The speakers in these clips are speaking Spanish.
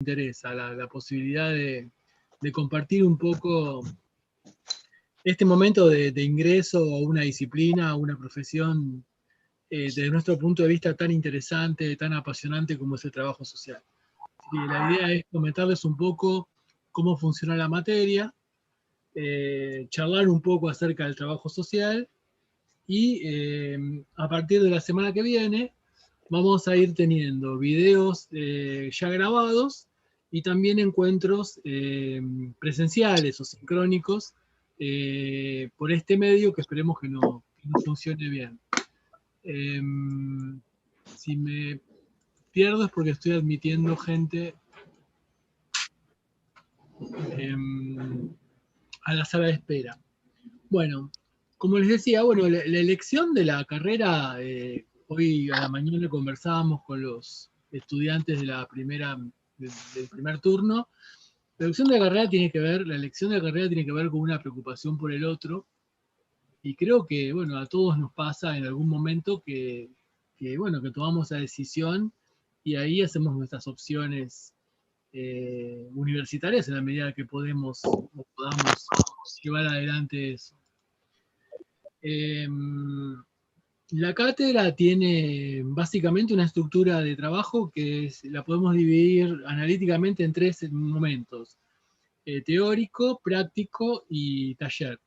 interesa, la posibilidad de compartir un poco este momento de ingreso a una disciplina, a una profesión, desde nuestro punto de vista tan interesante, tan apasionante como es el trabajo social. Así que la idea es comentarles un poco cómo funciona la materia, charlar un poco acerca del trabajo social y a partir de la semana que viene vamos a ir teniendo videos ya grabados y también encuentros presenciales o sincrónicos por este medio que esperemos que nos funcione bien. Si me pierdo es porque estoy admitiendo gente a la sala de espera. Bueno, como les decía, bueno, la elección de la carrera, hoy a la mañana conversábamos con los estudiantes de del primer turno. La elección de la carrera tiene que ver con una preocupación por el otro, y creo que, bueno, a todos nos pasa en algún momento bueno, que tomamos la decisión y ahí hacemos nuestras opciones universitarias en la medida que podemos o podamos llevar adelante eso. La cátedra tiene básicamente una estructura de trabajo que la podemos dividir analíticamente en 3 momentos: teórico, práctico y taller.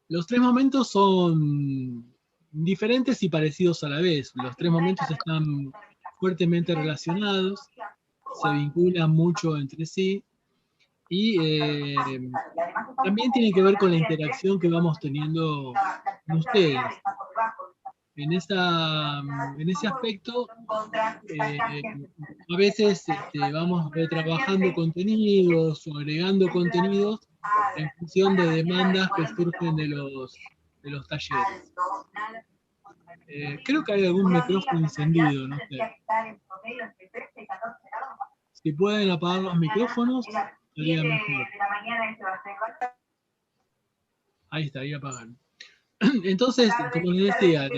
Los 3 momentos son diferentes y parecidos a la vez. Los 3 momentos están fuertemente relacionados, se vinculan mucho entre sí y también tiene que ver con la interacción que vamos teniendo con ustedes. En ese aspecto, a veces vamos retrabajando contenidos o agregando contenidos en función de demandas que surgen de los talleres. Creo que hay algún micrófono encendido, no sé. Si pueden apagar los micrófonos, sería mejor. Ahí está, ahí apagan. Entonces, como les decía,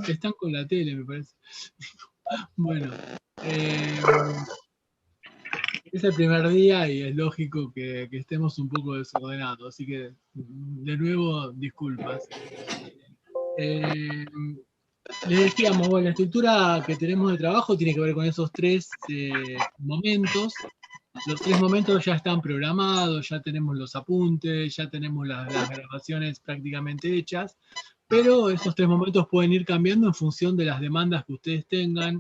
están con la tele, me parece. Bueno, es el primer día y es lógico que estemos un poco desordenados, así que de nuevo disculpas. Les decíamos, bueno, la estructura que tenemos de trabajo tiene que ver con esos 3 momentos. Los 3 momentos ya están programados, ya tenemos los apuntes, ya tenemos las grabaciones prácticamente hechas, pero esos 3 momentos pueden ir cambiando en función de las demandas que ustedes tengan,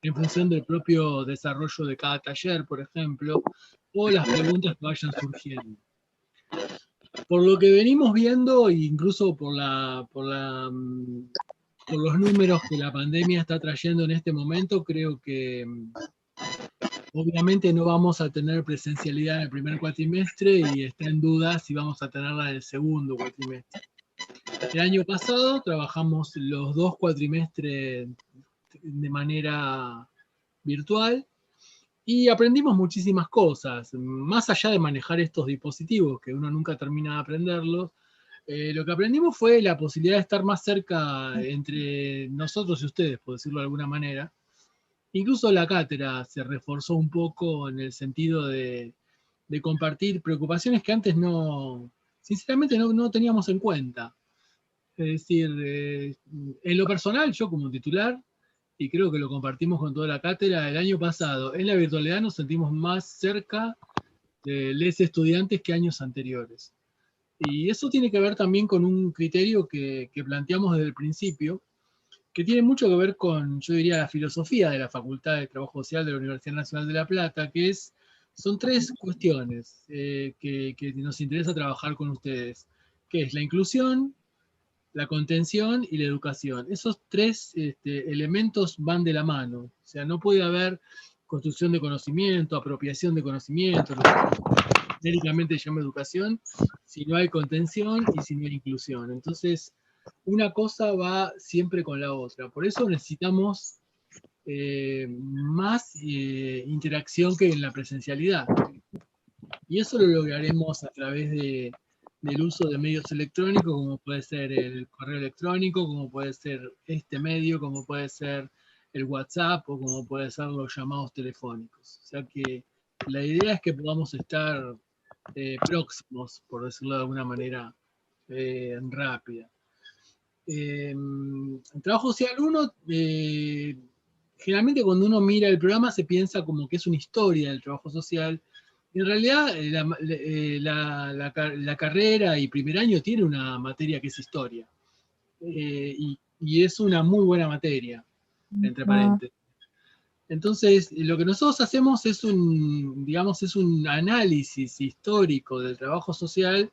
en función del propio desarrollo de cada taller, por ejemplo, o las preguntas que vayan surgiendo. Por lo que venimos viendo, incluso por los números que la pandemia está trayendo en este momento, creo que obviamente no vamos a tener presencialidad en el primer cuatrimestre y está en duda si vamos a tenerla en el segundo cuatrimestre. El año pasado trabajamos los 2 cuatrimestres de manera virtual y aprendimos muchísimas cosas. Más allá de manejar estos dispositivos, que uno nunca termina de aprenderlos, lo que aprendimos fue la posibilidad de estar más cerca entre nosotros y ustedes, por decirlo de alguna manera. Incluso la cátedra se reforzó un poco en el sentido de compartir preocupaciones que antes sinceramente no teníamos en cuenta. Es decir, en lo personal, yo como titular, y creo que lo compartimos con toda la cátedra, el año pasado en la virtualidad nos sentimos más cerca de los estudiantes que años anteriores. Y eso tiene que ver también con un criterio que planteamos desde el principio, que tiene mucho que ver con, yo diría, la filosofía de la Facultad de Trabajo Social de la Universidad Nacional de La Plata, son 3 cuestiones que nos interesa trabajar con ustedes, que es la inclusión, la contención y la educación. Esos 3 elementos van de la mano. O sea, no puede haber construcción de conocimiento, apropiación de conocimiento, lo que genéricamente se llama educación, si no hay contención y si no hay inclusión. Entonces, una cosa va siempre con la otra. Por eso necesitamos más interacción que en la presencialidad. Y eso lo lograremos a través del uso de medios electrónicos, como puede ser el correo electrónico, como puede ser este medio, como puede ser el WhatsApp o como puede ser los llamados telefónicos. O sea que la idea es que podamos estar próximos, por decirlo de alguna manera rápida. En Trabajo Social 1, generalmente cuando uno mira el programa se piensa como que es una historia del trabajo social. En realidad, la carrera y primer año tiene una materia que es historia. Y es una muy buena materia, entre paréntesis. Entonces, lo que nosotros hacemos es digamos, es un análisis histórico del trabajo social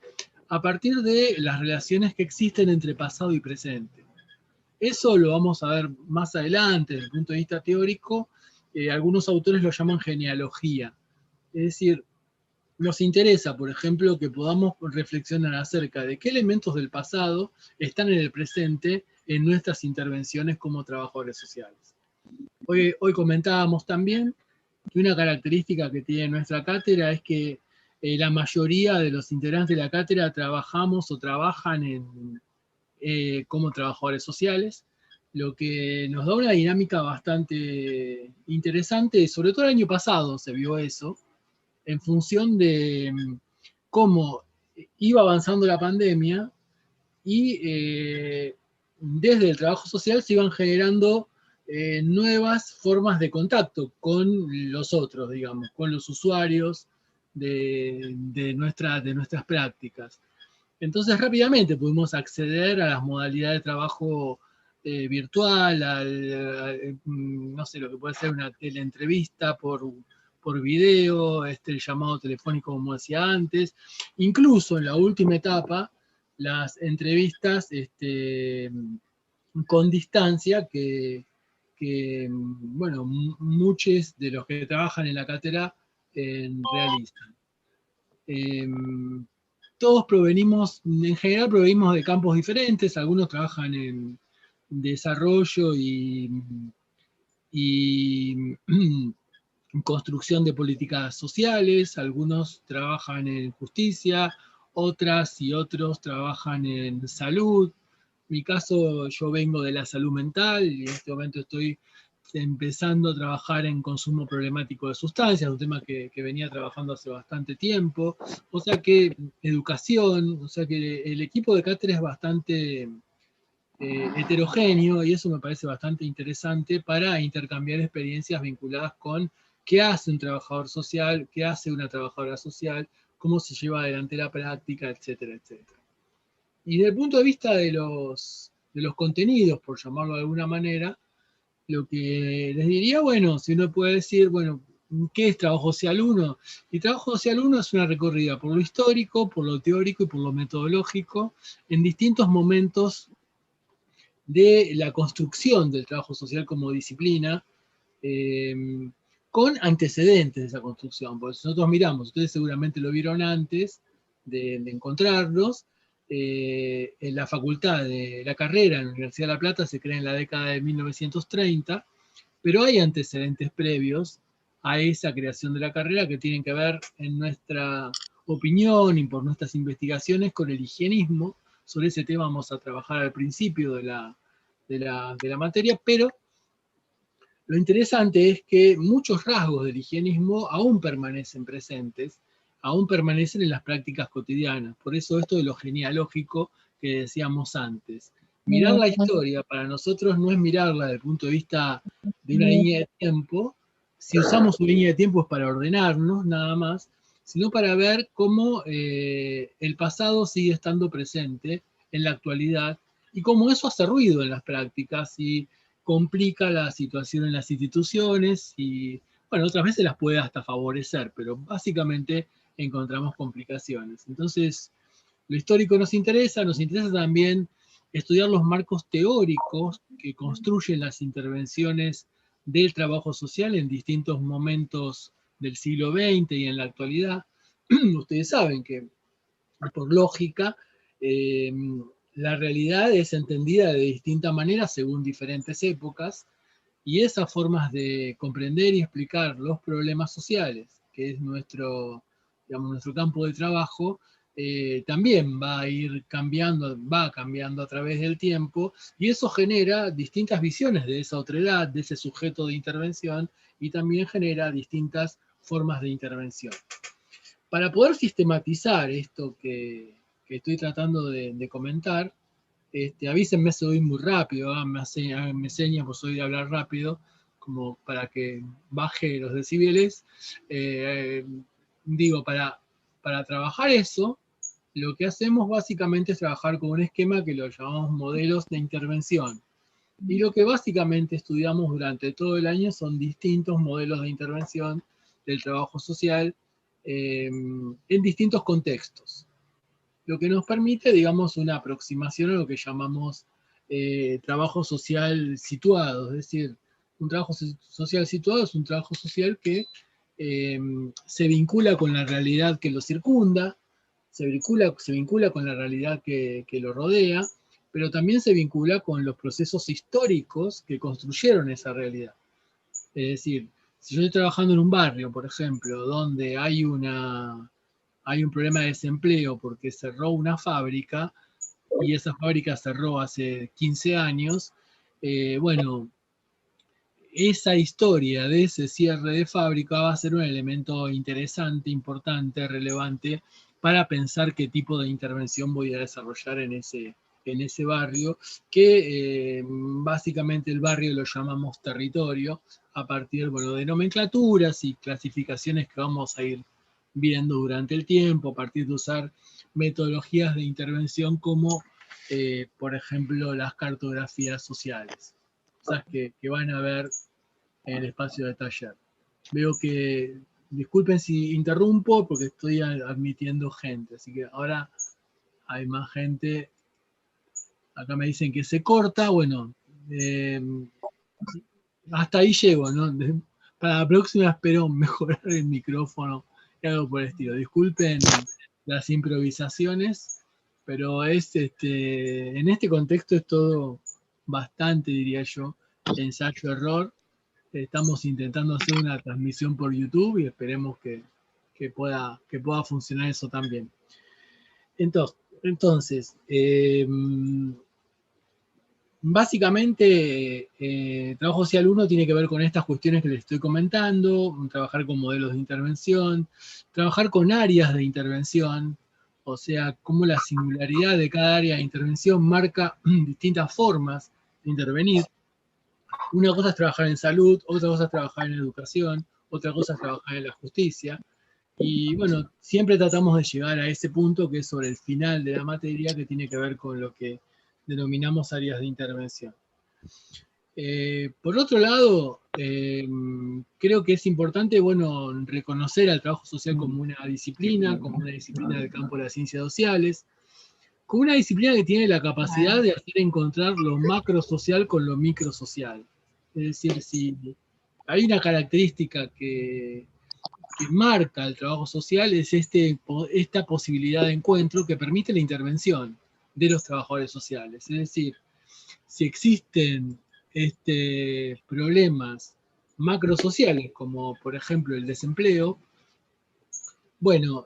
a partir de las relaciones que existen entre pasado y presente. Eso lo vamos a ver más adelante desde el punto de vista teórico. Algunos autores lo llaman genealogía. Es decir, nos interesa, por ejemplo, que podamos reflexionar acerca de qué elementos del pasado están en el presente en nuestras intervenciones como trabajadores sociales. Hoy comentábamos también que una característica que tiene nuestra cátedra es que la mayoría de los integrantes de la cátedra trabajamos o trabajan como trabajadores sociales, lo que nos da una dinámica bastante interesante, sobre todo el año pasado se vio eso, en función de cómo iba avanzando la pandemia y desde el trabajo social se iban generando nuevas formas de contacto con los otros, digamos, con los usuarios de nuestras prácticas. Entonces rápidamente pudimos acceder a las modalidades de trabajo virtual, no sé, lo que puede ser una teleentrevista por video, el llamado telefónico como decía antes, incluso en la última etapa, las entrevistas con distancia bueno, muchos de los que trabajan en la cátedra realizan. Todos provenimos, en general provenimos de campos diferentes, algunos trabajan en desarrollo y construcción de políticas sociales, algunos trabajan en justicia, otras y otros trabajan en salud. En mi caso, yo vengo de la salud mental y en este momento estoy empezando a trabajar en consumo problemático de sustancias, un tema que venía trabajando hace bastante tiempo. O sea que educación, o sea que el equipo de cátedra es bastante heterogéneo y eso me parece bastante interesante para intercambiar experiencias vinculadas con qué hace un trabajador social, qué hace una trabajadora social, cómo se lleva adelante la práctica, etcétera, etcétera. Y desde el punto de vista de los contenidos, por llamarlo de alguna manera, lo que les diría, bueno, si uno puede decir, bueno, ¿qué es Trabajo Social 1? Y Trabajo Social 1 es una recorrida por lo histórico, por lo teórico y por lo metodológico en distintos momentos de la construcción del trabajo social como disciplina, eh, con antecedentes de esa construcción. Porque si nosotros miramos, ustedes seguramente lo vieron antes de encontrarnos, en la facultad de la carrera en la Universidad de La Plata se crea en la década de 1930, pero hay antecedentes previos a esa creación de la carrera que tienen que ver, en nuestra opinión y por nuestras investigaciones, con el higienismo. Sobre ese tema vamos a trabajar al principio de la materia, pero lo interesante es que muchos rasgos del higienismo aún permanecen presentes, aún permanecen en las prácticas cotidianas. Por eso esto de lo genealógico que decíamos antes. Mirar la historia para nosotros no es mirarla desde el punto de vista de una línea de tiempo. Si usamos una línea de tiempo es para ordenarnos, nada más, sino para ver cómo el pasado sigue estando presente en la actualidad y cómo eso hace ruido en las prácticas y complica la situación en las instituciones y, bueno, otras veces las puede hasta favorecer, pero básicamente encontramos complicaciones. Entonces, lo histórico nos interesa también estudiar los marcos teóricos que construyen las intervenciones del trabajo social en distintos momentos del siglo XX y en la actualidad. Ustedes saben que, por lógica, la realidad es entendida de distinta manera según diferentes épocas, y esas formas de comprender y explicar los problemas sociales, que es nuestro, digamos, nuestro campo de trabajo, también va cambiando a través del tiempo, y eso genera distintas visiones de esa otredad, de ese sujeto de intervención, y también genera distintas formas de intervención. Para poder sistematizar esto que estoy tratando de comentar, avísenme si voy muy rápido, me señas, pues soy de hablar rápido, como para que baje los decibeles. Digo, para trabajar eso, lo que hacemos básicamente es trabajar con un esquema que lo llamamos modelos de intervención. Y lo que básicamente estudiamos durante todo el año son distintos modelos de intervención del trabajo social en distintos contextos. Lo que nos permite, digamos, una aproximación a lo que llamamos trabajo social situado. Es decir, un trabajo social situado es un trabajo social que se vincula con la realidad que lo circunda, se vincula con la realidad que lo rodea, pero también se vincula con los procesos históricos que construyeron esa realidad. Es decir, si yo estoy trabajando en un barrio, por ejemplo, donde hay un problema de desempleo porque cerró una fábrica, y esa fábrica cerró hace 15 años, bueno, esa historia de ese cierre de fábrica va a ser un elemento interesante, importante, relevante para pensar qué tipo de intervención voy a desarrollar en ese barrio, que básicamente el barrio lo llamamos territorio, a partir, bueno, de nomenclaturas y clasificaciones que vamos a ir viendo durante el tiempo, a partir de usar metodologías de intervención como, por ejemplo, las cartografías sociales, cosas que van a ver en el espacio de taller. Veo que, disculpen si interrumpo, porque estoy admitiendo gente, así que ahora hay más gente. Acá me dicen que se corta, bueno, hasta ahí llego, ¿no? Para la próxima espero mejorar el micrófono y algo por el estilo. Disculpen las improvisaciones, pero en este contexto es todo bastante, diría yo, ensayo-error. Estamos intentando hacer una transmisión por YouTube y esperemos que pueda funcionar eso también. Entonces básicamente, trabajo social 1 tiene que ver con estas cuestiones que les estoy comentando, trabajar con modelos de intervención, trabajar con áreas de intervención, o sea, cómo la singularidad de cada área de intervención marca distintas formas de intervenir. Una cosa es trabajar en salud, otra cosa es trabajar en educación, otra cosa es trabajar en la justicia. Y bueno, siempre tratamos de llegar a ese punto que es sobre el final de la materia, que tiene que ver con lo que denominamos áreas de intervención. Por otro lado, creo que es importante, bueno, reconocer al trabajo social como una disciplina del campo de las ciencias sociales, como una disciplina que tiene la capacidad de hacer encontrar lo macro social con lo micro social. Es decir, si hay una característica que marca el trabajo social, es esta posibilidad de encuentro que permite la intervención de los trabajadores sociales. Es decir, si existen problemas macrosociales, como por ejemplo el desempleo, bueno,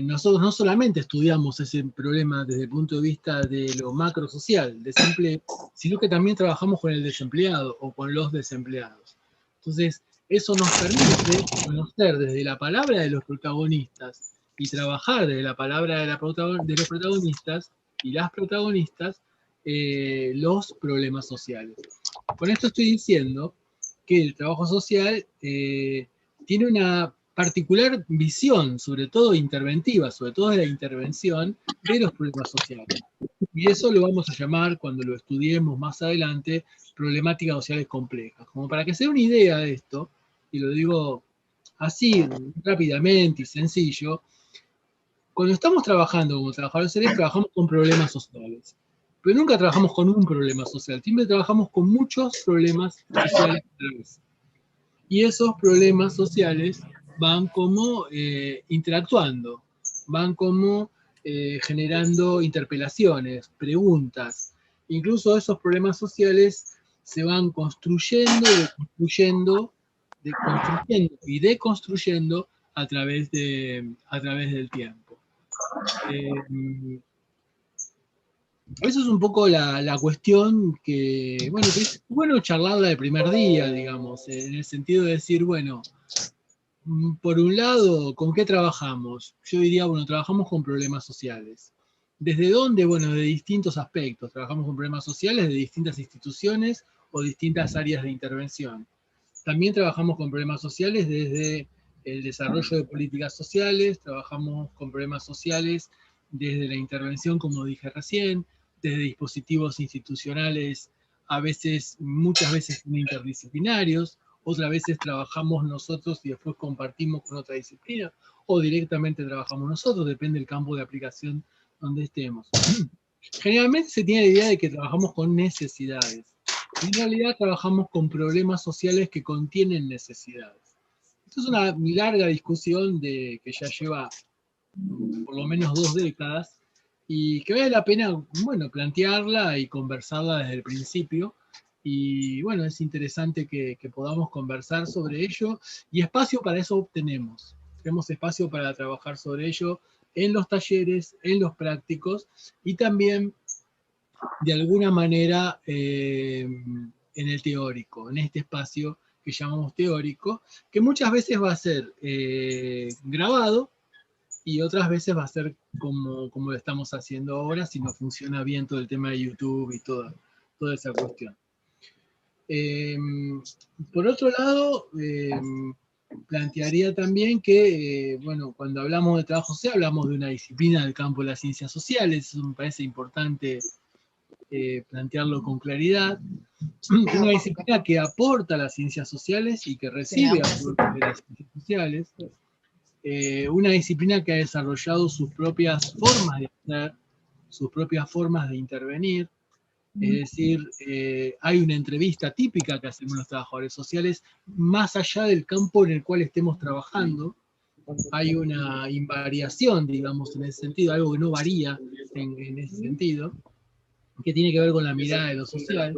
nosotros no solamente estudiamos ese problema desde el punto de vista de lo macrosocial, el desempleo, sino que también trabajamos con el desempleado o con los desempleados. Entonces, eso nos permite conocer desde la palabra de los protagonistas y trabajar desde la palabra de los protagonistas y las protagonistas los problemas sociales. Con esto estoy diciendo que el trabajo social tiene una particular visión, sobre todo interventiva, sobre todo de la intervención de los problemas sociales. Y eso lo vamos a llamar, cuando lo estudiemos más adelante, problemáticas sociales complejas. Como para que se dé una idea de esto, y lo digo así rápidamente y sencillo, cuando estamos trabajando como trabajadores sociales, trabajamos con problemas sociales. Pero nunca trabajamos con un problema social, siempre trabajamos con muchos problemas sociales a la vez. Y esos problemas sociales van como interactuando, van como generando interpelaciones, preguntas. Incluso esos problemas sociales se van construyendo y deconstruyendo a través del tiempo. Eso es un poco la cuestión que, bueno, que es bueno charlarla de primer día, digamos, en el sentido de decir, bueno, por un lado, ¿con qué trabajamos? Yo diría, bueno, trabajamos con problemas sociales. ¿Desde dónde? Bueno, de distintos aspectos. Trabajamos con problemas sociales de distintas instituciones o distintas áreas de intervención. También trabajamos con problemas sociales desde el desarrollo de políticas sociales, trabajamos con problemas sociales desde la intervención, como dije recién, desde dispositivos institucionales, a veces, muchas veces interdisciplinarios, otras veces trabajamos nosotros y después compartimos con otra disciplina, o directamente trabajamos nosotros, depende del campo de aplicación donde estemos. Generalmente se tiene la idea de que trabajamos con necesidades. En realidad trabajamos con problemas sociales que contienen necesidades. Esto es una larga discusión que ya lleva por lo menos 2 décadas y que vale la pena, bueno, plantearla y conversarla desde el principio. Y bueno, es interesante que podamos conversar sobre ello y espacio para eso tenemos. Tenemos espacio para trabajar sobre ello en los talleres, en los prácticos y también de alguna manera en el teórico, en este espacio que llamamos teórico, que muchas veces va a ser grabado y otras veces va a ser como lo estamos haciendo ahora, si no funciona bien todo el tema de YouTube y toda esa cuestión. Por otro lado, plantearía también que, bueno, cuando hablamos de trabajo social, hablamos de una disciplina del campo de las ciencias sociales, eso me parece importante plantearlo con claridad. Una disciplina que aporta a las ciencias sociales y que recibe aportes de las ciencias sociales. Una disciplina que ha desarrollado sus propias formas de hacer, sus propias formas de intervenir. Es decir, hay una entrevista típica que hacemos los trabajadores sociales, más allá del campo en el cual estemos trabajando. Hay una invariación, digamos, en ese sentido, algo que no varía en ese sentido, que tiene que ver con la mirada de lo social.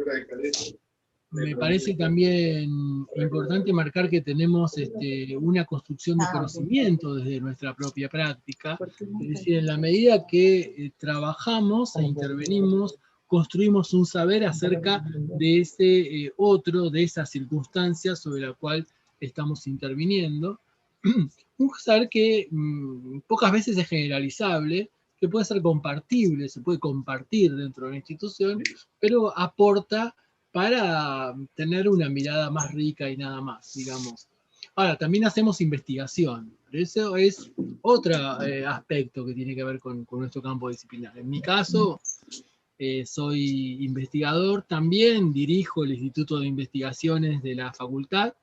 Me parece también importante marcar que tenemos una construcción de conocimiento desde nuestra propia práctica, es decir, en la medida que trabajamos e intervenimos, construimos un saber acerca de ese otro, de esa circunstancia sobre la cual estamos interviniendo. Un saber que pocas veces es generalizable, que puede ser compartible, se puede compartir dentro de una institución, pero aporta para tener una mirada más rica y nada más, digamos. Ahora, también hacemos investigación. Eso es otro aspecto que tiene que ver con nuestro campo disciplinar. En mi caso, soy investigador también, dirijo el Instituto de Investigaciones de la Facultad,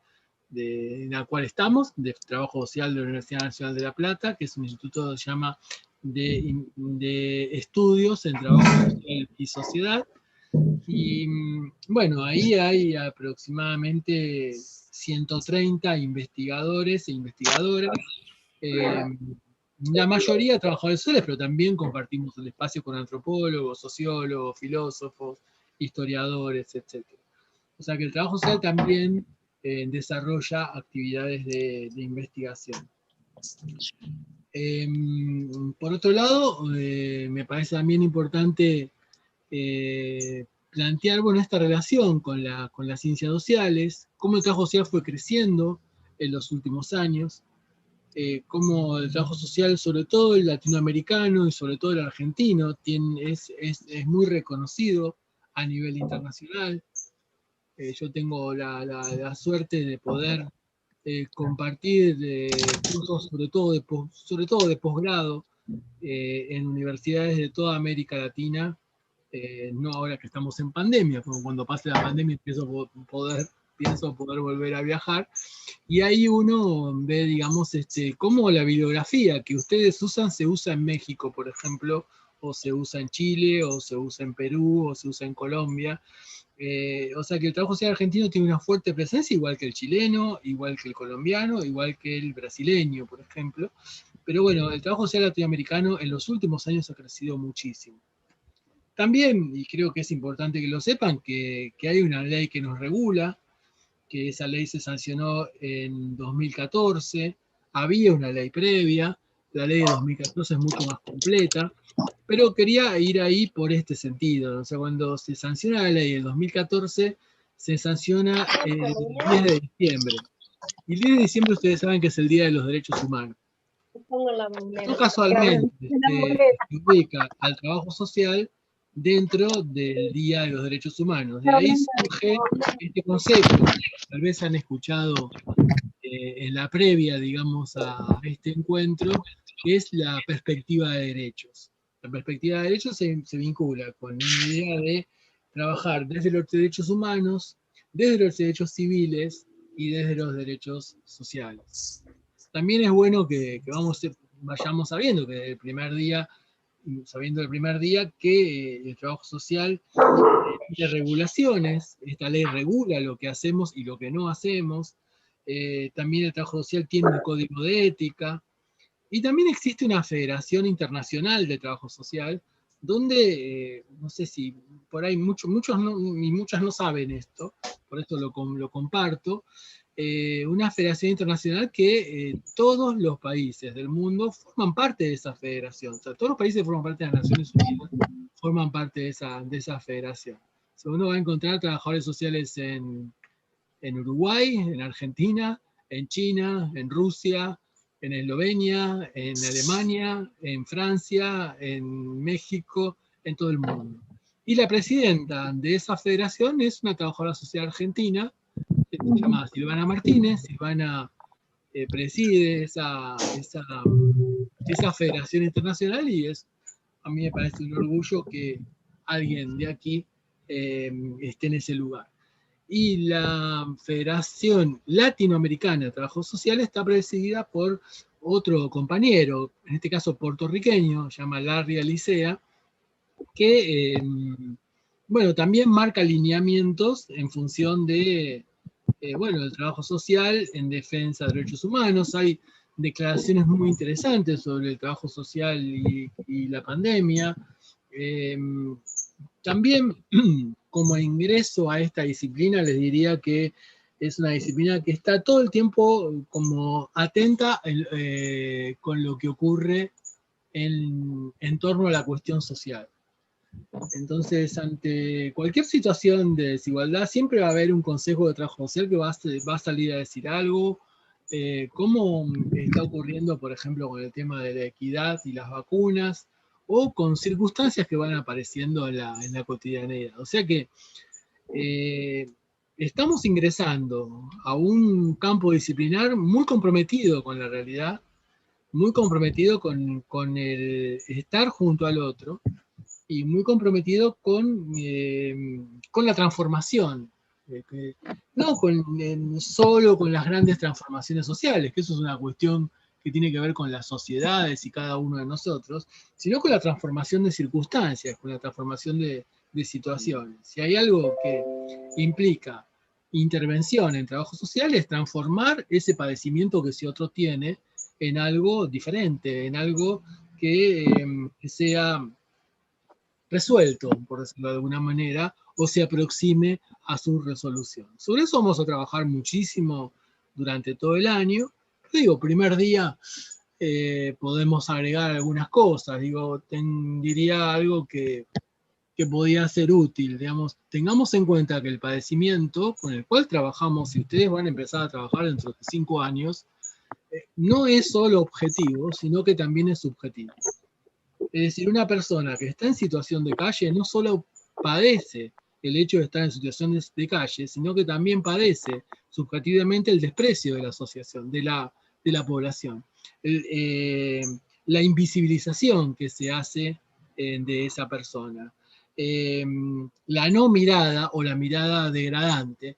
en la cual estamos, de Trabajo Social de la Universidad Nacional de La Plata, que es un instituto que se llama de Estudios en Trabajo Social y Sociedad. Y bueno, ahí hay aproximadamente 130 investigadores e investigadoras, la mayoría trabajadores sociales, pero también compartimos el espacio con antropólogos, sociólogos, filósofos, historiadores, etc. O sea que el trabajo social también desarrolla actividades de investigación. Por otro lado, me parece también importante plantear, bueno, esta relación con las ciencias sociales, cómo el trabajo social fue creciendo en los últimos años, cómo el trabajo social, sobre todo el latinoamericano y sobre todo el argentino, es muy reconocido a nivel internacional. Yo tengo la suerte de poder compartir cursos, sobre todo de posgrado, en universidades de toda América Latina, no ahora que estamos en pandemia, como cuando pase la pandemia pienso poder volver a viajar, y ahí uno ve, digamos, cómo la bibliografía que ustedes usan se usa en México, por ejemplo, o se usa en Chile, o se usa en Perú, o se usa en Colombia. O sea que el trabajo social argentino tiene una fuerte presencia, igual que el chileno, igual que el colombiano, igual que el brasileño, por ejemplo. Pero bueno, el trabajo social latinoamericano en los últimos años ha crecido muchísimo. También, y creo que es importante que lo sepan, que hay una ley que nos regula, que esa ley se sancionó en 2014, había una ley previa, La ley de 2014 es mucho más completa, pero quería ir ahí por este sentido. O sea, cuando se sanciona la ley del 2014, se sanciona el 10 de diciembre. Y el 10 de diciembre ustedes saben que es el Día de los Derechos Humanos. No casualmente se ubica al trabajo social dentro del Día de los Derechos Humanos. De ahí surge este concepto, tal vez han escuchado en la previa, digamos, a este encuentro, que es la perspectiva de derechos. La perspectiva de derechos se vincula con una idea de trabajar desde los derechos humanos, desde los derechos civiles y desde los derechos sociales. También es bueno que vayamos sabiendo que el primer día, sabiendo el primer día que el trabajo social tiene regulaciones, esta ley regula lo que hacemos y lo que no hacemos, también el trabajo social tiene un código de ética, y también existe una Federación Internacional de Trabajo Social, donde, no sé si por ahí muchos y muchas no saben esto, por eso lo comparto, una federación internacional que todos los países del mundo forman parte de esa federación. O sea, todos los países que forman parte de las Naciones Unidas forman parte de esa federación. O sea, uno va a encontrar trabajadores sociales en Uruguay, en Argentina, en China, en Rusia, en Eslovenia, en Alemania, en Francia, en México, en todo el mundo. Y la presidenta de esa federación es una trabajadora social argentina, que se llama Silvana Martínez. Silvana preside esa federación internacional y a mí me parece un orgullo que alguien de aquí esté en ese lugar. Y la Federación Latinoamericana de Trabajo Social está presidida por otro compañero, en este caso puertorriqueño, se llama Larry Alicea, que bueno, también marca lineamientos en función de del trabajo social en defensa de derechos humanos. Hay declaraciones muy interesantes sobre el trabajo social y la pandemia. También, como ingreso a esta disciplina, les diría que es una disciplina que está todo el tiempo como atenta con lo que ocurre en torno a la cuestión social. Entonces, ante cualquier situación de desigualdad, siempre va a haber un consejo de trabajo social que va a salir a decir algo, como está ocurriendo, por ejemplo, con el tema de la equidad y las vacunas, o con circunstancias que van apareciendo en la cotidianidad. O sea que estamos ingresando a un campo disciplinar muy comprometido con la realidad, muy comprometido con el estar junto al otro, y muy comprometido con la transformación, no solo con las grandes transformaciones sociales, que eso es una cuestión que tiene que ver con las sociedades y cada uno de nosotros, sino con la transformación de circunstancias, con la transformación de situaciones. Si hay algo que implica intervención en trabajo social, es transformar ese padecimiento que ese otro tiene en algo diferente, en algo que sea resuelto, por decirlo de alguna manera, o se aproxime a su resolución. Sobre eso vamos a trabajar muchísimo durante todo el año. Digo, primer día podemos agregar algunas cosas. Digo, diría algo que podía ser útil. Digamos, tengamos en cuenta que el padecimiento con el cual trabajamos, si ustedes van a empezar a trabajar dentro de 5 años, no es solo objetivo, sino que también es subjetivo. Es decir, una persona que está en situación de calle no solo padece el hecho de estar en situación de calle, sino que también padece subjetivamente el desprecio de la asociación, de la población. La invisibilización que se hace de esa persona. La no mirada o la mirada degradante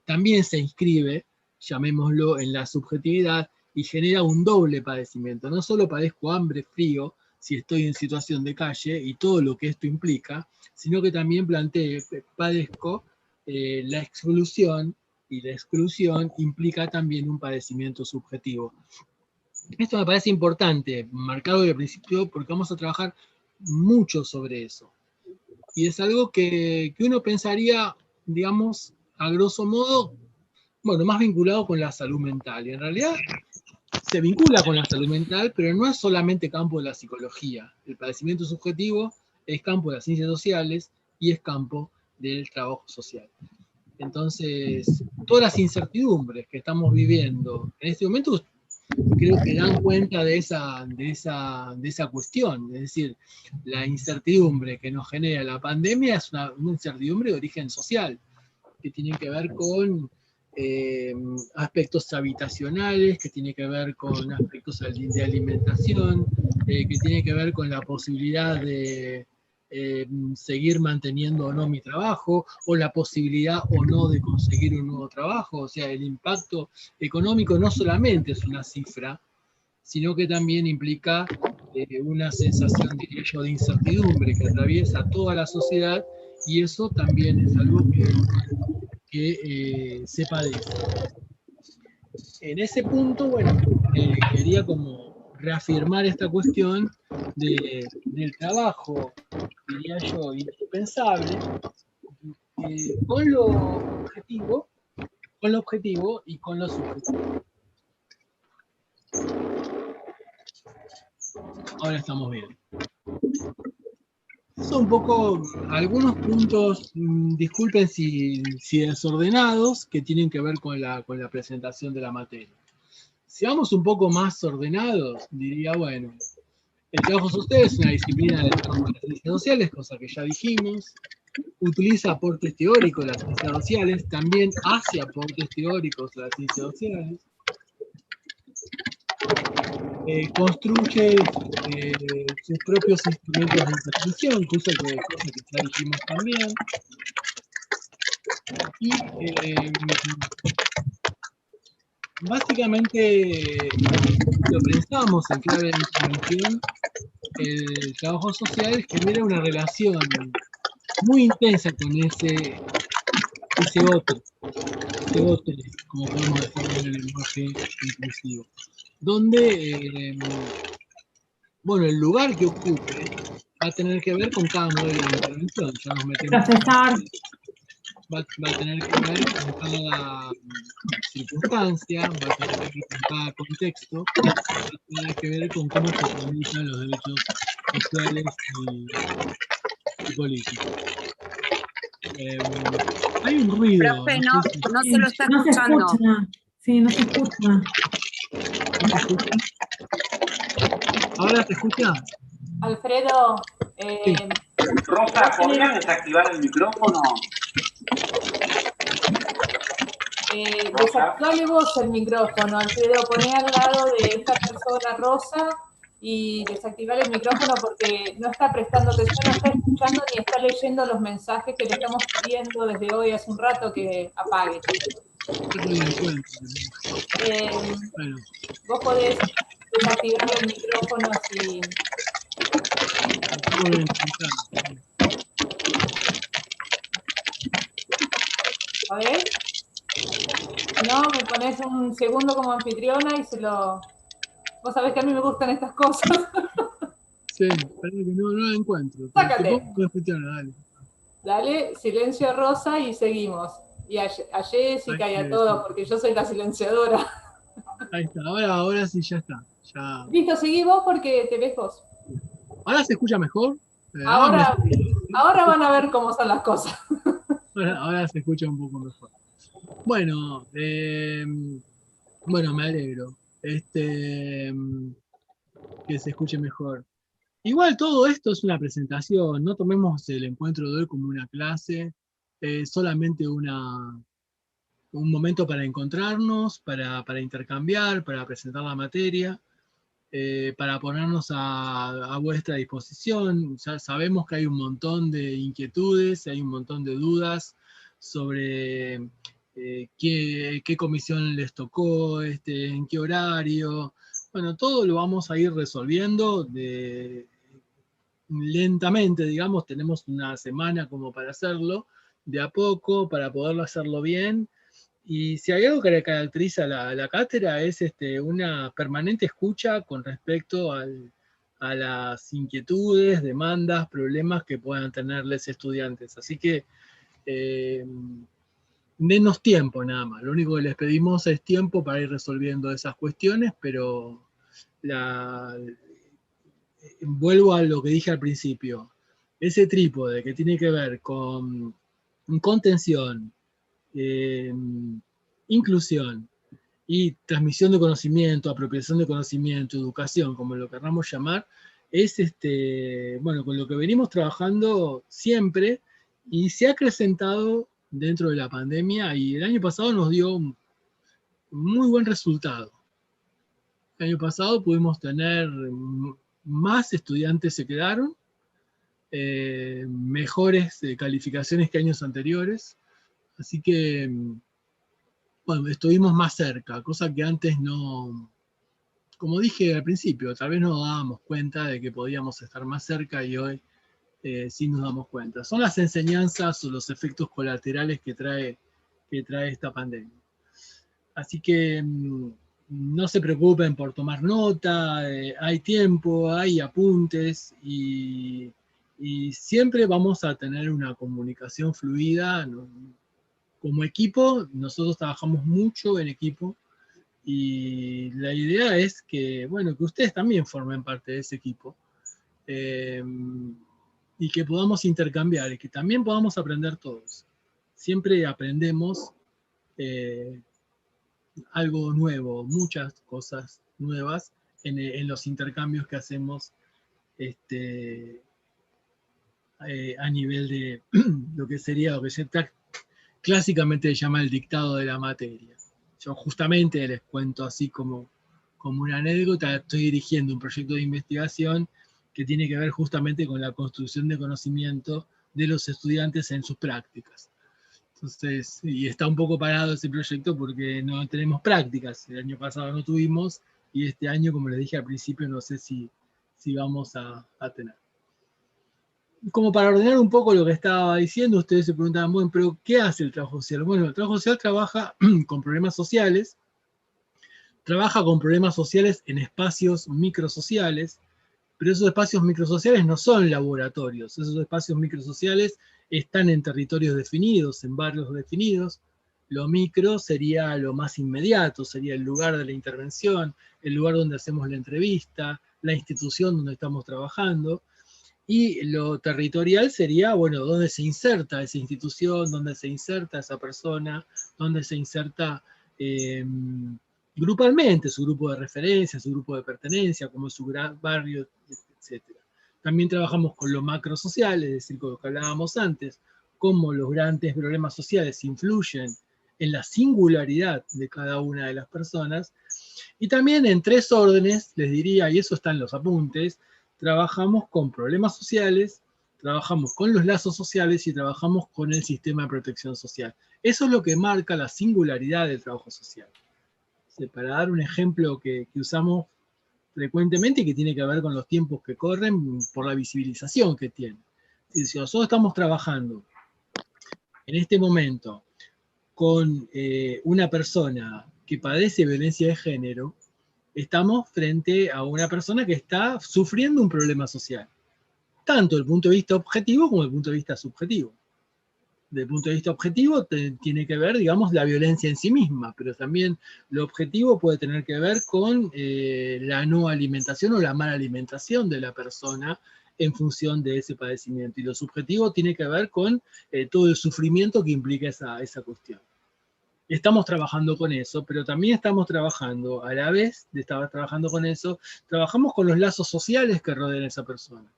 también se inscribe, llamémoslo, en la subjetividad y genera un doble padecimiento. No solo padezco hambre, frío, si estoy en situación de calle y todo lo que esto implica, sino que también padezco la exclusión, y la exclusión implica también un padecimiento subjetivo. Esto me parece importante, marcado desde el principio, porque vamos a trabajar mucho sobre eso. Y es algo que uno pensaría, digamos, a grosso modo, bueno, más vinculado con la salud mental. Y en realidad se vincula con la salud mental, pero no es solamente campo de la psicología. El padecimiento subjetivo es campo de las ciencias sociales y es campo del trabajo social. Entonces, todas las incertidumbres que estamos viviendo en este momento creo que dan cuenta de esa cuestión. Es decir, la incertidumbre que nos genera la pandemia es una incertidumbre de origen social, que tiene que ver con aspectos habitacionales, que tiene que ver con aspectos de alimentación, que tiene que ver con la posibilidad de seguir manteniendo o no mi trabajo, o la posibilidad o no de conseguir un nuevo trabajo. O sea, el impacto económico no solamente es una cifra, sino que también implica una sensación, diría yo, de incertidumbre que atraviesa toda la sociedad, y eso también es algo que se padece. En ese punto, bueno, quería como reafirmar esta cuestión del trabajo, diría yo, indispensable, con lo objetivo y con lo subjetivo. Ahora estamos bien. Son un poco algunos puntos, disculpen si desordenados, que tienen que ver con la presentación de la materia. Si vamos un poco más ordenados, diría, bueno, el trabajo social es una disciplina del campo de las ciencias sociales, cosa que ya dijimos. Utiliza aportes teóricos de las ciencias sociales, también hace aportes teóricos de las ciencias sociales. Construye sus propios instrumentos de intervención, cosa que ya dijimos también. Y básicamente, lo pensamos en clave de intervención, el trabajo social genera una relación muy intensa con ese otro, como podemos decirlo en el lenguaje inclusivo, donde, bueno, el lugar que ocupe va a tener que ver con cada modelo de intervención. Ya nos metemos va a tener que ver con cada circunstancia, va a tener que ver con cada contexto, va a tener que ver con cómo se tramitan los derechos sociales y políticos. Hay un ruido. Profe, no se lo está escuchando. No se escucha. Sí, no se escucha. ¿No se escucha? ¿Ahora se escucha? Alfredo, Sí. Rosa, ¿podrías desactivar el micrófono? desactivale vos el micrófono, Alfredo, poné al lado de esta persona Rosa y desactivar el micrófono porque no está prestando atención, no está escuchando ni está leyendo los mensajes que le estamos pidiendo desde hoy hace un rato que apague. Bueno. Vos podés desactivar el micrófono si... A ver. No, me pones un segundo como anfitriona y se lo... Vos sabés que a mí me gustan estas cosas. Sí, parece que no la encuentro. Sácate. Dale. Dale, silencio Rosa y seguimos. Y a Jessica y a todos, porque yo soy la silenciadora. Ahí está, ahora sí ya está. Ya. Listo, seguí vos porque te ves vos. ¿Ahora se escucha mejor? Ahora van a ver cómo son las cosas. Ahora se escucha un poco mejor. Bueno, me alegro. Que se escuche mejor. Igual todo esto es una presentación, no tomemos el encuentro de hoy como una clase, solamente un momento para encontrarnos, para intercambiar, para presentar la materia, para ponernos a vuestra disposición. Ya sabemos que hay un montón de inquietudes, hay un montón de dudas sobre qué comisión les tocó, en qué horario. Bueno, todo lo vamos a ir resolviendo lentamente, digamos, tenemos una semana como para hacerlo, de a poco, para poderlo hacerlo bien. Y si hay algo que caracteriza la cátedra es una permanente escucha con respecto a las inquietudes, demandas, problemas que puedan tenerles estudiantes. Así que denos tiempo nada más. Lo único que les pedimos es tiempo para ir resolviendo esas cuestiones, pero vuelvo a lo que dije al principio. Ese trípode que tiene que ver con contención, inclusión y transmisión de conocimiento, apropiación de conocimiento, educación, como lo queramos llamar, es bueno, con lo que venimos trabajando siempre y se ha acrecentado dentro de la pandemia, y el año pasado nos dio un muy buen resultado. El año pasado pudimos tener más estudiantes se quedaron, mejores calificaciones que años anteriores, así que bueno, estuvimos más cerca, cosa que antes no, como dije al principio, tal vez no nos dábamos cuenta de que podíamos estar más cerca, y hoy sí nos damos cuenta. Son las enseñanzas o los efectos colaterales que trae esta pandemia. Así que no se preocupen por tomar nota, hay tiempo, hay apuntes, y siempre vamos a tener una comunicación fluida. Como equipo, nosotros trabajamos mucho en equipo, y la idea es que, bueno, que ustedes también formen parte de ese equipo, y que podamos intercambiar, y que también podamos aprender todos. Siempre aprendemos algo nuevo, muchas cosas nuevas en los intercambios que hacemos a nivel de lo que sería, lo que se clásicamente se llama el dictado de la materia. Yo justamente les cuento así como una anécdota, estoy dirigiendo un proyecto de investigación que tiene que ver justamente con la construcción de conocimiento de los estudiantes en sus prácticas. Entonces, y está un poco parado ese proyecto porque no tenemos prácticas. El año pasado no tuvimos, y este año, como les dije al principio, no sé si vamos a tener. Como para ordenar un poco lo que estaba diciendo, ustedes se preguntaban, bueno, pero ¿qué hace el trabajo social? Bueno, el trabajo social trabaja con problemas sociales, trabaja con problemas sociales en espacios microsociales, pero esos espacios microsociales no son laboratorios, esos espacios microsociales están en territorios definidos, en barrios definidos. Lo micro sería lo más inmediato, sería el lugar de la intervención, el lugar donde hacemos la entrevista, la institución donde estamos trabajando. Y lo territorial sería, bueno, dónde se inserta esa institución, dónde se inserta esa persona, dónde se inserta grupalmente, su grupo de referencia, su grupo de pertenencia, como su barrio, etc. También trabajamos con lo macrosocial, es decir, con lo que hablábamos antes, cómo los grandes problemas sociales influyen en la singularidad de cada una de las personas. Y también en tres órdenes, les diría, y eso está en los apuntes, trabajamos con problemas sociales, trabajamos con los lazos sociales y trabajamos con el sistema de protección social. Eso es lo que marca la singularidad del trabajo social. Para dar un ejemplo que usamos frecuentemente y que tiene que ver con los tiempos que corren por la visibilización que tiene. Si nosotros estamos trabajando en este momento con una persona que padece violencia de género, estamos frente a una persona que está sufriendo un problema social, tanto desde el punto de vista objetivo como desde el punto de vista subjetivo. Desde el punto de vista objetivo tiene que ver, digamos, la violencia en sí misma, pero también lo objetivo puede tener que ver con la no alimentación o la mala alimentación de la persona en función de ese padecimiento. Y lo subjetivo tiene que ver con todo el sufrimiento que implica esa cuestión. Estamos trabajando con eso, pero también estamos trabajando, a la vez de estar trabajando con eso, trabajamos con los lazos sociales que rodean a esa persona.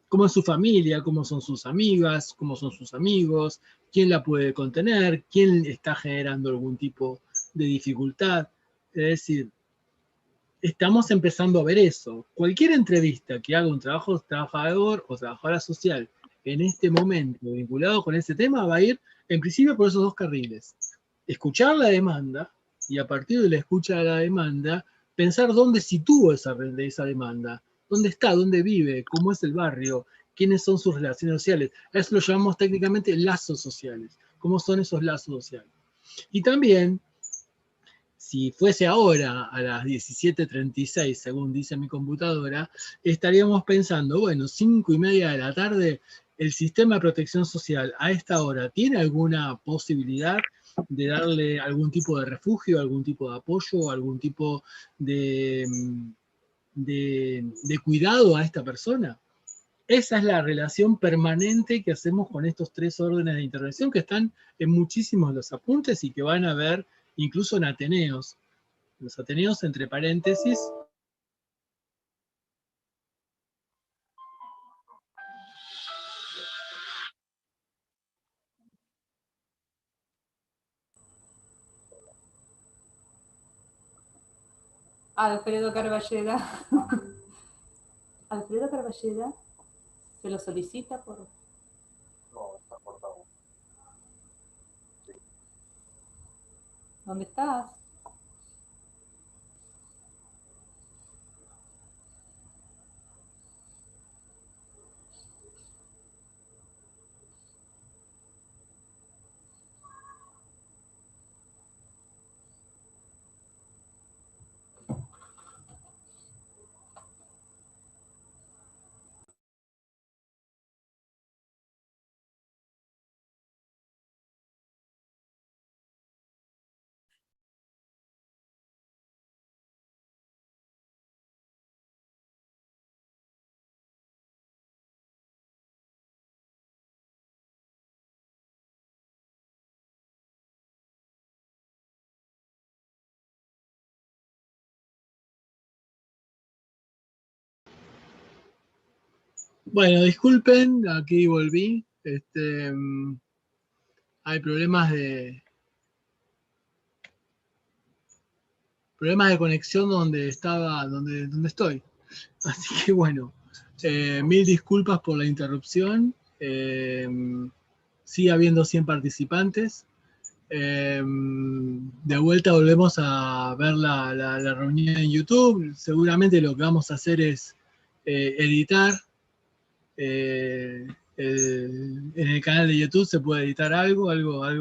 Cómo es su familia, cómo son sus amigas, cómo son sus amigos, quién la puede contener, quién está generando algún tipo de dificultad. Es decir, estamos empezando a ver eso. Cualquier entrevista que haga un trabajador o trabajadora social en este momento vinculado con ese tema va a ir en principio por esos dos carriles. Escuchar la demanda y a partir de la escucha de la demanda pensar dónde sitúa esa demanda. ¿Dónde está? ¿Dónde vive? ¿Cómo es el barrio? ¿Quiénes son sus relaciones sociales? A eso lo llamamos técnicamente lazos sociales. ¿Cómo son esos lazos sociales? Y también, si fuese ahora a las 17:36, según dice mi computadora, estaríamos pensando, bueno, 5:30 de la tarde, ¿el sistema de protección social a esta hora tiene alguna posibilidad de darle algún tipo de refugio, algún tipo de apoyo, algún tipo de cuidado a esta persona. Esa es la relación permanente que hacemos con estos 3 órdenes de intervención que están en muchísimos de los apuntes y que van a ver incluso en Ateneos. Los Ateneos, entre paréntesis, Alfredo Carballeda. Alfredo Carballeda, se lo solicita por... No, está cortado. ¿Dónde estás? bueno, disculpen, aquí volví. Hay problemas de conexión donde estoy. Así que bueno, mil disculpas por la interrupción. Sigue habiendo 100 participantes. De vuelta volvemos a ver la reunión en YouTube. Seguramente lo que vamos a hacer es editar. En el canal de YouTube se puede editar algo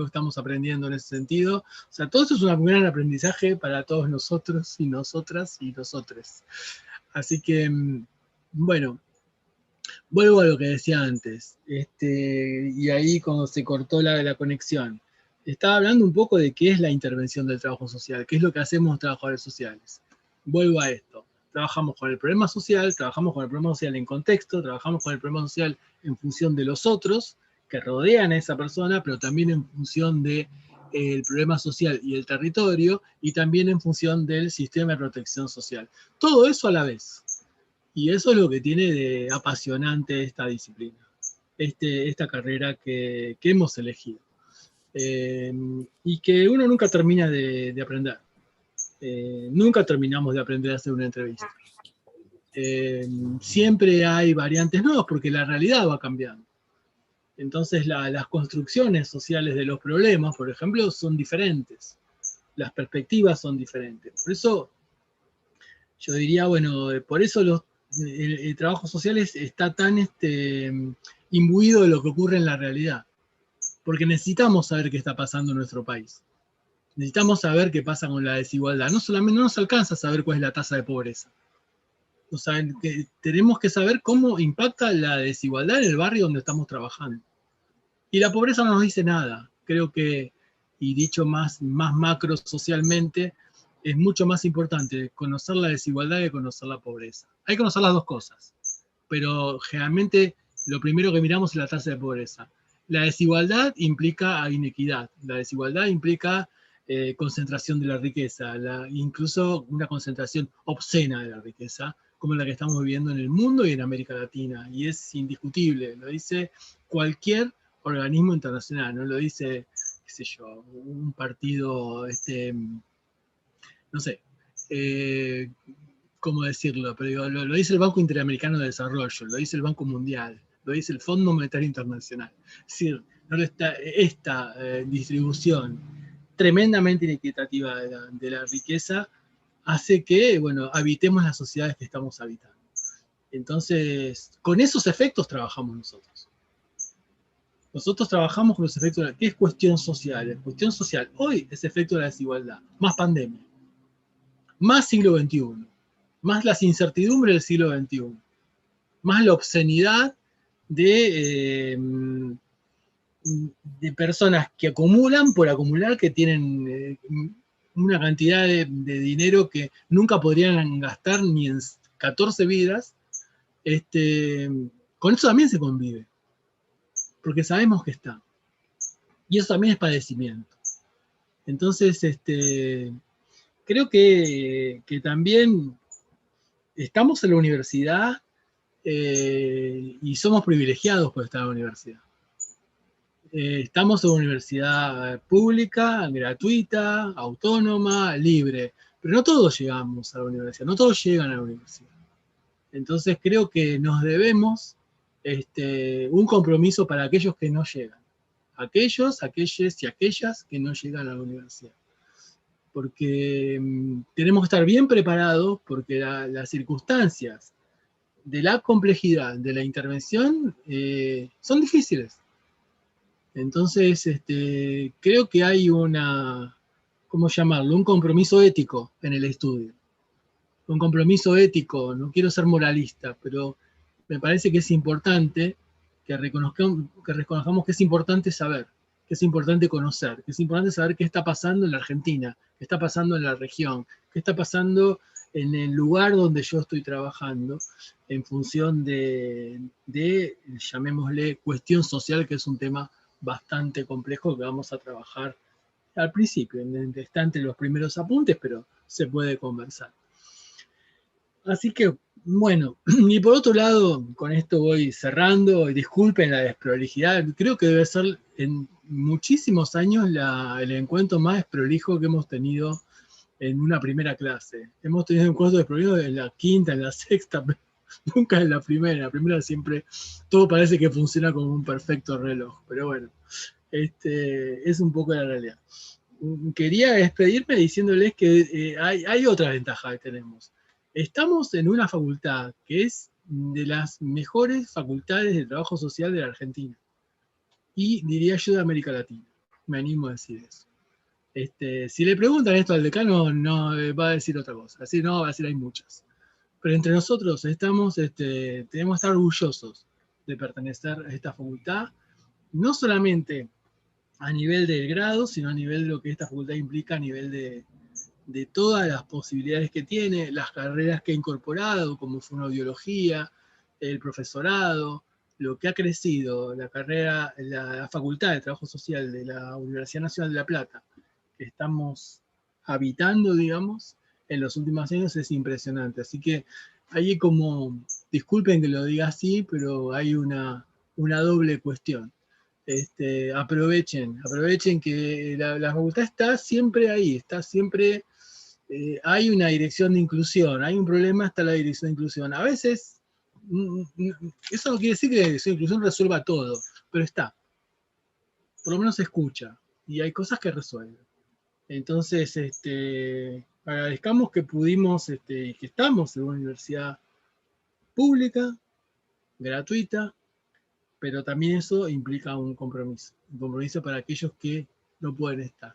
estamos aprendiendo en ese sentido. O sea, todo eso es un gran aprendizaje para todos nosotros y nosotras y nosotres. Así que, bueno, vuelvo a lo que decía antes. Y ahí cuando se cortó la conexión, estaba hablando un poco de qué es la intervención del trabajo social, qué es lo que hacemos los trabajadores sociales. Vuelvo a esto. Trabajamos con el problema social, trabajamos con el problema social en contexto, trabajamos con el problema social en función de los otros que rodean a esa persona, pero también en función del problema social y el territorio, y también en función del sistema de protección social. Todo eso a la vez. Y eso es lo que tiene de apasionante esta disciplina, esta carrera que hemos elegido. Y que uno nunca termina de aprender. Nunca terminamos de aprender a hacer una entrevista. Siempre hay variantes nuevas porque la realidad va cambiando. Entonces las construcciones sociales de los problemas, por ejemplo, son diferentes. Las perspectivas son diferentes. Por eso yo diría, bueno, por eso el trabajo social está tan imbuido de lo que ocurre en la realidad. Porque necesitamos saber qué está pasando en nuestro país. Necesitamos saber qué pasa con la desigualdad. No solamente no nos alcanza a saber cuál es la tasa de pobreza. O sea, tenemos que saber cómo impacta la desigualdad en el barrio donde estamos trabajando. Y la pobreza no nos dice nada. Creo que, y dicho más macro socialmente, es mucho más importante conocer la desigualdad que conocer la pobreza. Hay que conocer las dos cosas, pero generalmente lo primero que miramos es la tasa de pobreza. La desigualdad implica inequidad, la desigualdad implica concentración de la riqueza, incluso una concentración obscena de la riqueza, como la que estamos viviendo en el mundo y en América Latina, y es indiscutible, lo dice cualquier organismo internacional, no lo dice, qué sé yo, un partido, no sé, cómo decirlo, pero digo, lo dice el Banco Interamericano de Desarrollo, lo dice el Banco Mundial, lo dice el Fondo Monetario Internacional. Es decir, esta distribución tremendamente inequitativa de la riqueza hace que, bueno, habitemos las sociedades que estamos habitando. Entonces, con esos efectos trabajamos nosotros. Nosotros trabajamos con los efectos de ¿qué es cuestión social? La cuestión social hoy es efecto de la desigualdad, más pandemia, más siglo XXI, más las incertidumbres del siglo XXI, más la obscenidad de de personas que acumulan por acumular, que tienen una cantidad de dinero que nunca podrían gastar ni en 14 vidas. Con eso también se convive, porque sabemos que está. Y eso también es padecimiento. Entonces, creo que también estamos en la universidad y somos privilegiados por estar en la universidad. Estamos en una universidad pública, gratuita, autónoma, libre, pero no todos llegamos a la universidad, no todos llegan a la universidad. Entonces creo que nos debemos un compromiso para aquellos que no llegan, aquellos y aquellas que no llegan a la universidad. Porque tenemos que estar bien preparados, porque las circunstancias de la complejidad de la intervención son difíciles. Entonces, creo que hay ¿cómo llamarlo? Un compromiso ético en el estudio. Un compromiso ético, no quiero ser moralista, pero me parece que es importante que reconozcamos que es importante saber, que es importante conocer, que es importante saber qué está pasando en la Argentina, qué está pasando en la región, qué está pasando en el lugar donde yo estoy trabajando, en función de llamémosle, cuestión social, que es un tema bastante complejo que vamos a trabajar al principio. Está entre los primeros apuntes, pero se puede conversar. Así que, bueno, y por otro lado, con esto voy cerrando, y disculpen la desprolijidad, creo que debe ser en muchísimos años el encuentro más desprolijo que hemos tenido en una primera clase. Hemos tenido encuentros desprolijos en la quinta, en la sexta, pero nunca en la primera. En la primera siempre todo parece que funciona como un perfecto reloj, pero bueno, es un poco la realidad. Quería despedirme diciéndoles que hay otra ventaja que tenemos. Estamos en una facultad que es de las mejores facultades de trabajo social de la Argentina. Y diría yo de América Latina. Me animo a decir eso. Si le preguntan esto al decano, no va a decir otra cosa. Así no, va a decir hay muchas. Pero entre nosotros tenemos que estar orgullosos de pertenecer a esta facultad, no solamente a nivel del grado, sino a nivel de lo que esta facultad implica a nivel de todas las posibilidades que tiene, las carreras que ha incorporado, como fonoaudiología, el profesorado, lo que ha crecido, la Facultad de Trabajo Social de la Universidad Nacional de La Plata, que estamos habitando, digamos, en los últimos años es impresionante. Así que ahí disculpen que lo diga así, pero hay una doble cuestión. Aprovechen que la facultad está siempre ahí, está siempre... hay una dirección de inclusión, hay un problema, está la dirección de inclusión. A veces, eso no quiere decir que la dirección de inclusión resuelva todo, pero está. Por lo menos se escucha, y hay cosas que resuelven. Entonces, agradezcamos que pudimos, que estamos en una universidad pública, gratuita, pero también eso implica un compromiso para aquellos que no pueden estar.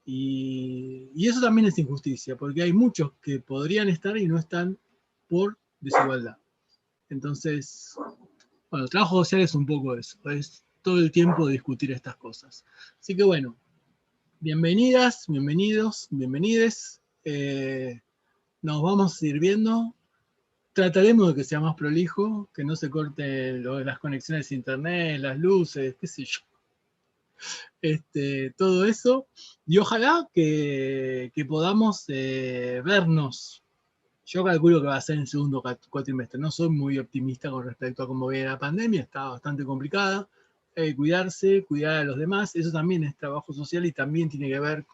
Y eso también es injusticia, porque hay muchos que podrían estar y no están por desigualdad. Entonces, bueno, el trabajo social es un poco eso, es todo el tiempo discutir estas cosas. Así que bueno, bienvenidas, bienvenidos, bienvenides. Nos vamos a ir viendo. Trataremos de que sea más prolijo, que no se corten las conexiones a internet, las luces, qué sé yo. Todo eso, y ojalá que podamos vernos. Yo calculo que va a ser en el segundo cuatrimestre. No soy muy optimista con respecto a cómo viene la pandemia, está bastante complicada. Cuidarse, cuidar a los demás, eso también es trabajo social y también tiene que ver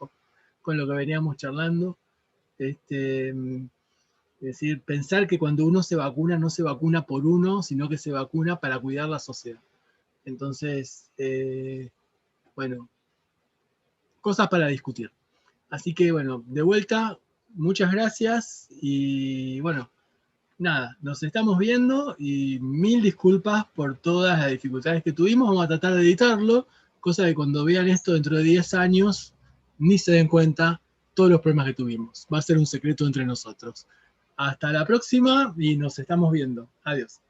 con lo que veníamos charlando. Es decir, pensar que cuando uno se vacuna, no se vacuna por uno, sino que se vacuna para cuidar la sociedad. Entonces, bueno, cosas para discutir. Así que, bueno, de vuelta, muchas gracias y, bueno, nada, nos estamos viendo y mil disculpas por todas las dificultades que tuvimos. Vamos a tratar de editarlo, cosa que cuando vean esto dentro de 10 años, ni se den cuenta todos los problemas que tuvimos. Va a ser un secreto entre nosotros. Hasta la próxima y nos estamos viendo. Adiós.